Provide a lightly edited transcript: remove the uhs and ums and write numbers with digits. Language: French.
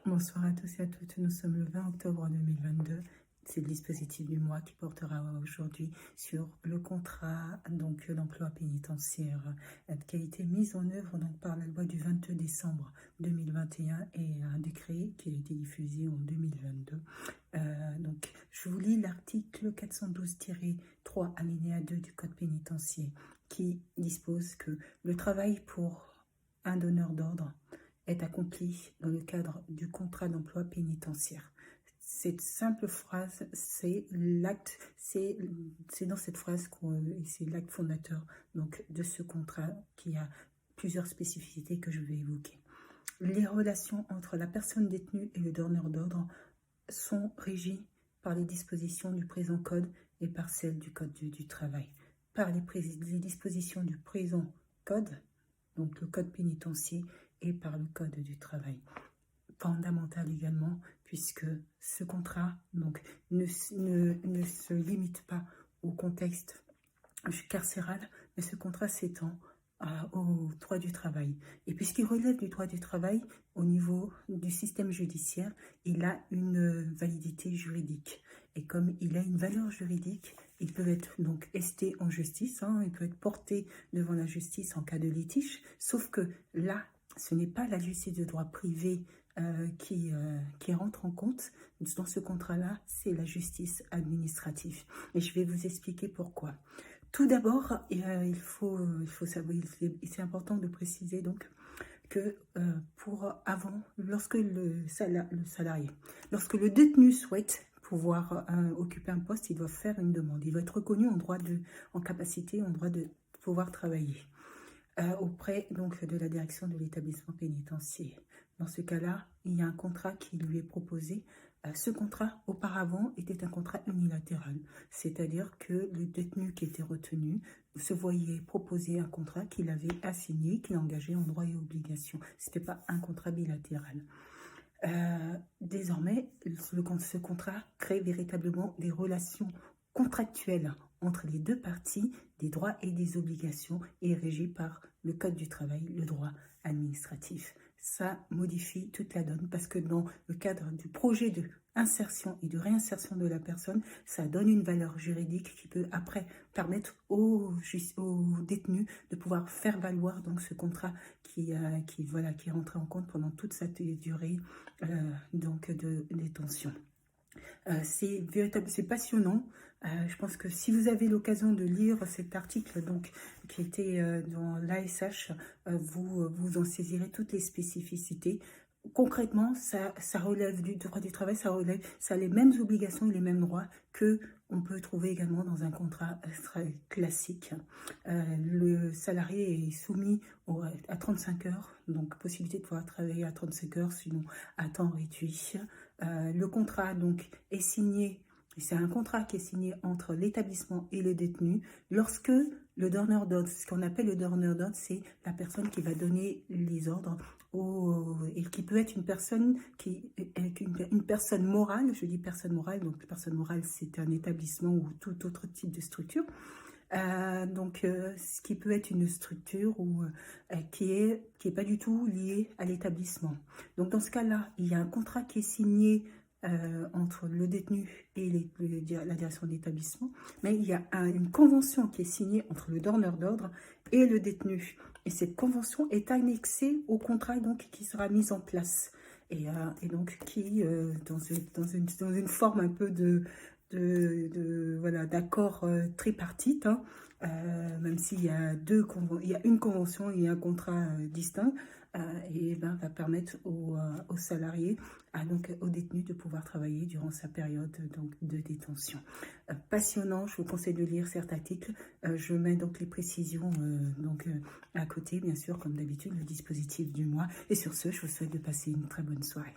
Bonsoir à tous et à toutes, nous sommes le 20 octobre 2022. C'est le dispositif du mois qui portera aujourd'hui sur le contrat d'emploi pénitentiaire qui a été mis en œuvre par la loi du 22 décembre 2021 et un décret qui a été diffusé en 2022. Je vous lis l'article 412-3 alinéa 2 du Code pénitentiaire qui dispose que le travail pour un donneur d'ordre est accompli dans le cadre du contrat d'emploi pénitentiaire. Cette simple phrase, c'est dans cette phrase c'est l'acte fondateur de ce contrat qui a plusieurs spécificités que je vais évoquer. Les relations entre la personne détenue et le donneur d'ordre sont régies par les dispositions du présent code et par celles du code du travail. Par les dispositions du présent code, donc le code pénitentiaire, et par le code du travail. Fondamental également, puisque ce contrat ne se limite pas au contexte carcéral, mais ce contrat s'étend au droit du travail. Et puisqu'il relève du droit du travail, au niveau du système judiciaire, il a une validité juridique. Et comme il a une valeur juridique, il peut être esté en justice, il peut être porté devant la justice en cas de litige, sauf que là, ce n'est pas la justice de droit privé qui rentre en compte. Dans ce contrat-là, c'est la justice administrative. Et je vais vous expliquer pourquoi. Tout d'abord, il faut savoir, c'est important de préciser que lorsque le détenu souhaite pouvoir occuper un poste, il doit faire une demande. Il doit être reconnu en capacité, en droit de pouvoir travailler auprès de la direction de l'établissement pénitentiaire. Dans ce cas-là, il y a un contrat qui lui est proposé. Ce contrat, auparavant, était un contrat unilatéral, c'est-à-dire que le détenu qui était retenu se voyait proposer un contrat qu'il avait assigné, qu'il engageait en droit et obligation. Ce n'était pas un contrat bilatéral. Désormais, ce contrat crée véritablement des relations contractuelles entre les deux parties, des droits et des obligations, et est régi par le Code du travail, le droit administratif. Ça modifie toute la donne parce que dans le cadre du projet de insertion et de réinsertion de la personne, ça donne une valeur juridique qui peut après permettre aux détenus de pouvoir faire valoir ce contrat qui est rentré en compte pendant toute cette durée de détention. C'est passionnant. Je pense que si vous avez l'occasion de lire cet article qui était dans l'ASH, vous en saisirez toutes les spécificités. Concrètement, ça relève du droit du travail, ça a les mêmes obligations et les mêmes droits que on peut trouver également dans un contrat classique. Le salarié est soumis à 35 heures, donc possibilité de pouvoir travailler à 35 heures, sinon à temps réduit. Le contrat est signé. C'est un contrat qui est signé entre l'établissement et le détenu lorsque le donneur d'ordre, ce qu'on appelle le donneur d'ordre, c'est la personne qui va donner les ordres et qui peut être une personne morale. Je dis personne morale, donc personne morale c'est un établissement ou tout autre type de structure. Ce qui peut être une structure qui est pas du tout liée à l'établissement. Donc dans ce cas-là, il y a un contrat qui est signé entre le détenu et la direction de l'établissement, mais il y a une convention qui est signée entre le donneur d'ordre et le détenu. Et cette convention est annexée au contrat qui sera mis en place et qui dans une forme un peu d'accord tripartite, même s'il y a une convention et un contrat distinct, va permettre aux salariés, aux détenus de pouvoir travailler durant sa période de détention. Passionnant, je vous conseille de lire cet article. Je mets les précisions à côté, bien sûr, comme d'habitude, le dispositif du mois. Et sur ce, je vous souhaite de passer une très bonne soirée.